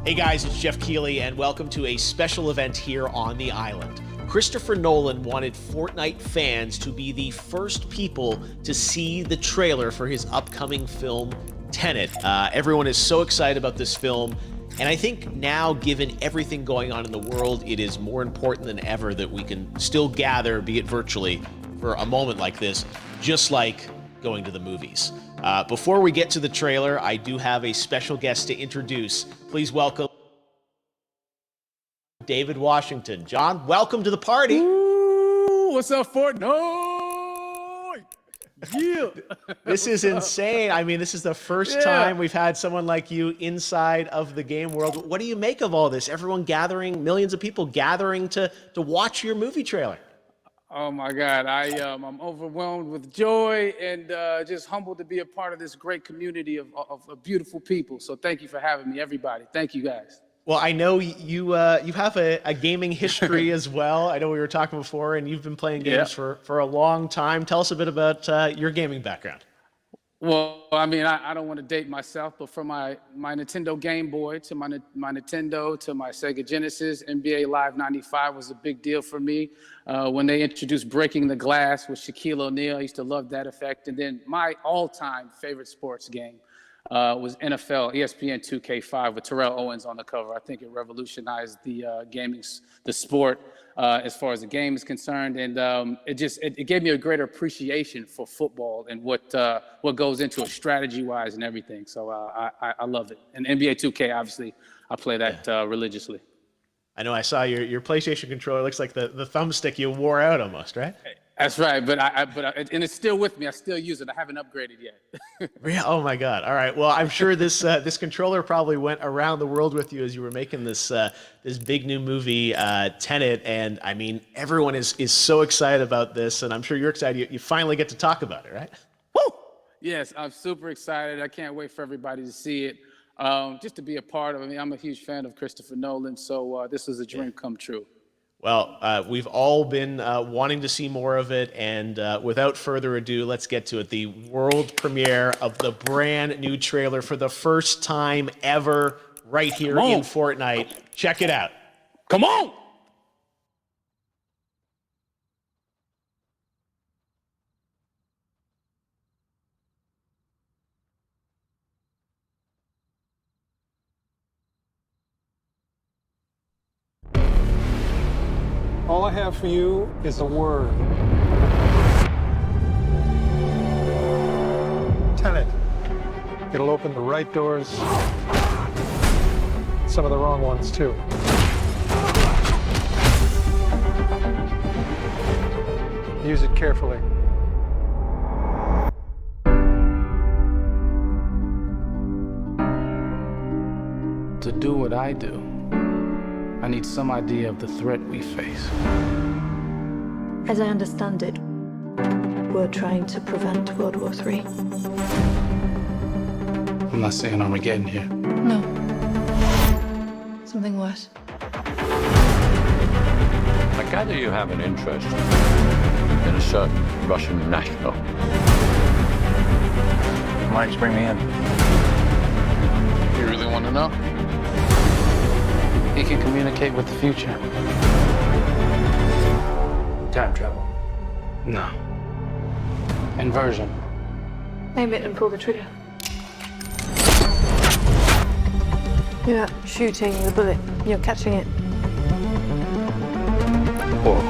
Hey guys, it's Jeff Keighley, and welcome to a special event here on the island. Christopher Nolan wanted Fortnite fans to be the first people to see the trailer for his upcoming film, Tenet. Everyone is so excited about this film, and I think now, given everything going on in the world, it is more important than ever that we can still gather, be it virtually, for a moment like this, just like going to the movies. Before we get to the trailer, I do have a special guest to introduce. Please welcome David Washington. John, welcome to the party. Ooh, what's up, Fortnite? Yeah. This is insane. I mean, this is the first time we've had someone like you inside of the game world. What do you make of all this? Everyone gathering, millions of people gathering to watch your movie trailer. Oh my God, I'm overwhelmed with joy and just humbled to be a part of this great community of beautiful people. So thank you for having me, everybody. Thank you, guys. Well, I know you have a gaming history as well. I know we were talking before, and you've been playing games for a long time. Tell us a bit about your gaming background. Well, I mean, I don't want to date myself, but from my Nintendo Game Boy to my Nintendo to my Sega Genesis, NBA Live 95 was a big deal for me. When they introduced Breaking the Glass with Shaquille O'Neal, I used to love that effect. And then my all-time favorite sports game was NFL ESPN 2K5 with Terrell Owens on the cover. I think it revolutionized the sport as far as the game is concerned, and it gave me a greater appreciation for football and what goes into it strategy-wise and everything. So I love it. And NBA 2K, obviously, I play that religiously. I know I saw your PlayStation controller. Looks like the thumbstick you wore out almost, right? That's right, but and it's still with me. I still use it. I haven't upgraded yet. Yeah. Oh my God. All right. Well, I'm sure this controller probably went around the world with you as you were making this big new movie, Tenet. And I mean, everyone is so excited about this, and I'm sure you're excited. You finally get to talk about it, right? Woo! Yes, I'm super excited. I can't wait for everybody to see it. Just to be a part of it. I mean, I'm a huge fan of Christopher Nolan, so this is a dream come true. Well, we've all been wanting to see more of it, and without further ado, let's get to it. The world premiere of the brand new trailer for the first time ever right here in Fortnite. Check it out. Come on! All I have for you is a word. Tenet. It'll open the right doors, some of the wrong ones too. Use it carefully. To do what I do, I need some idea of the threat we face. As I understand it, we're trying to prevent World War III. I'm not saying Armageddon here. No. Something worse. I gather you have an interest in a certain Russian national. Why don't you bring me in? You really want to know? He can communicate with the future. Time travel. No. Inversion. Aim it and pull the trigger. You're not shooting the bullet, you're catching it. Whoa.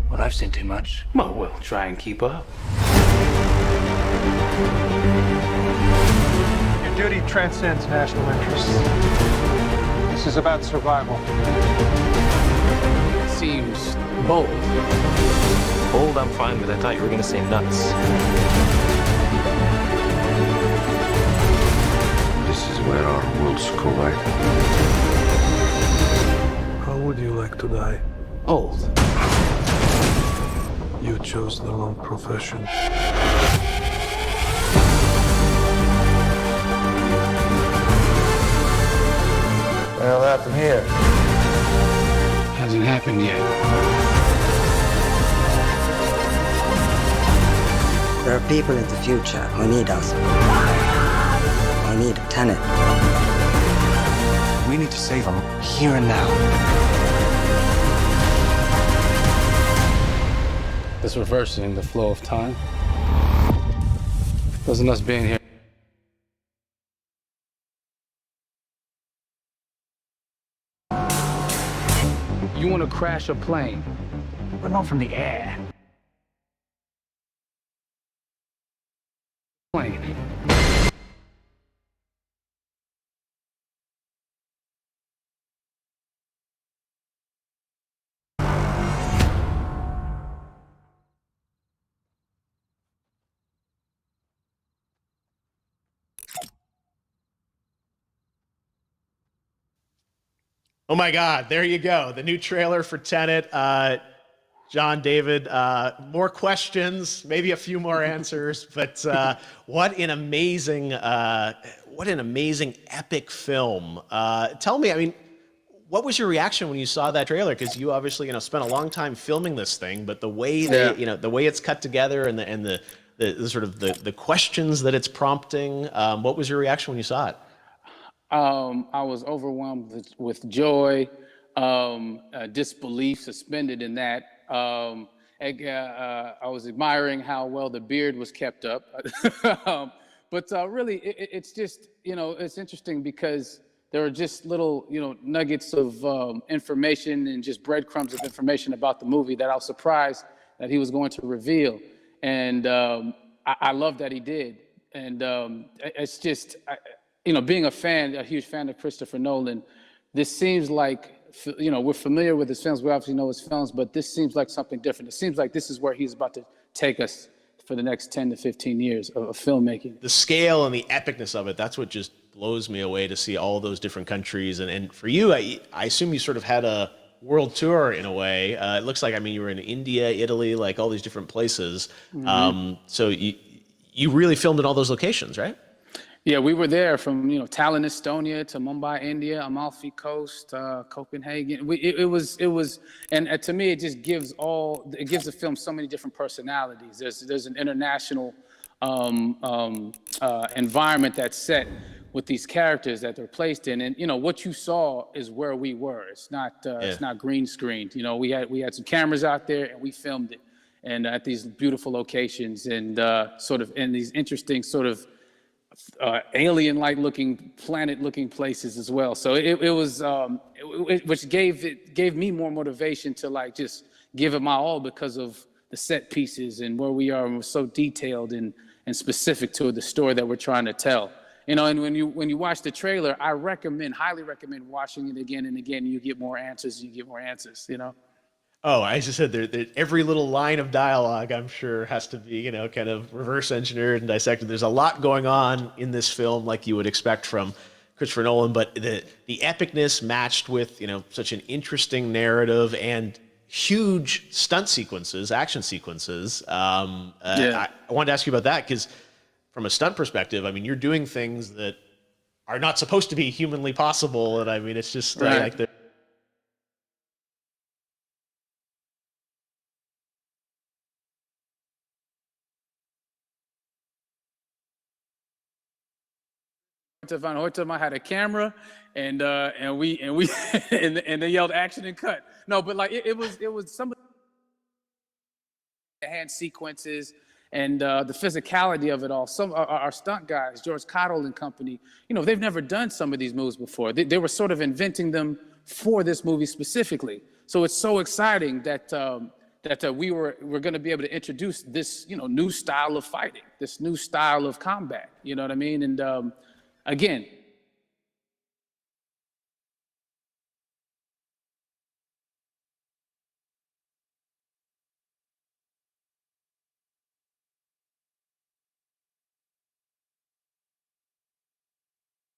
Well, I've seen too much. Well, we'll try and keep up. Your duty transcends national interests. This is about survival. Seems bold. Bold, I'm fine with. I thought you were going to say nuts. This is where our worlds collide. How would you like to die? Old. You chose the wrong profession. Well, that from here. Hasn't happened yet. There are people in the future who need us. Who need Tenet. We need to save him here and now. This reversing the flow of time. Wasn't us being here. You want to crash a plane, But not from the air. plane. Oh my God, there you go. The new trailer for Tenet. John, David, more questions, maybe a few more answers, but what an amazing epic film. Tell me, I mean, what was your reaction when you saw that trailer? Because you obviously, spent a long time filming this thing, but the way the way it's cut together and the sort of the questions that it's prompting, what was your reaction when you saw it? I was overwhelmed with joy, disbelief suspended in that. I was admiring how well the beard was kept up. But really, it's just, it's interesting because there are just little, nuggets of information and just breadcrumbs of information about the movie that I was surprised that he was going to reveal. And I love that he did. And it's just, being a huge fan of Christopher Nolan, this seems like, we're familiar with his films, we obviously know his films, but this seems like something different. It seems like this is where he's about to take us for the next 10 to 15 years of filmmaking. The scale and the epicness of it, that's what just blows me away, to see all those different countries. And for you, I assume you sort of had a world tour in a way. It looks like, you were in India, Italy, like all these different places. Mm-hmm. So you really filmed in all those locations, right? Yeah, we were there from Tallinn, Estonia, to Mumbai, India, Amalfi Coast, Copenhagen. It was, and to me, it just gives the film so many different personalities. There's an international environment that's set with these characters that they're placed in, and what you saw is where we were. It's not green screened. We had some cameras out there and we filmed it, and at these beautiful locations and sort of in these interesting sort of alien-like looking, planet-looking places as well. So it was, which gave me more motivation to just give it my all because of the set pieces and where we are, and we're so detailed and specific to the story that we're trying to tell. And when you watch the trailer, I highly recommend watching it again and again. You get more answers. Oh, I just said every little line of dialogue, I'm sure, has to be, kind of reverse engineered and dissected. There's a lot going on in this film, like you would expect from Christopher Nolan, but the epicness matched with, such an interesting narrative and huge stunt sequences, action sequences. I wanted to ask you about that because from a stunt perspective, you're doing things that are not supposed to be humanly possible. And it's just like the Van Hoytema had a camera, and we and they yelled action and cut. No, but it was some of the hand sequences and the physicality of it all. Some our stunt guys, George Cottle and company, they've never done some of these moves before. They were sort of inventing them for this movie specifically. So it's so exciting that we're going to be able to introduce this new style of fighting, this new style of combat. You know what I mean? And again,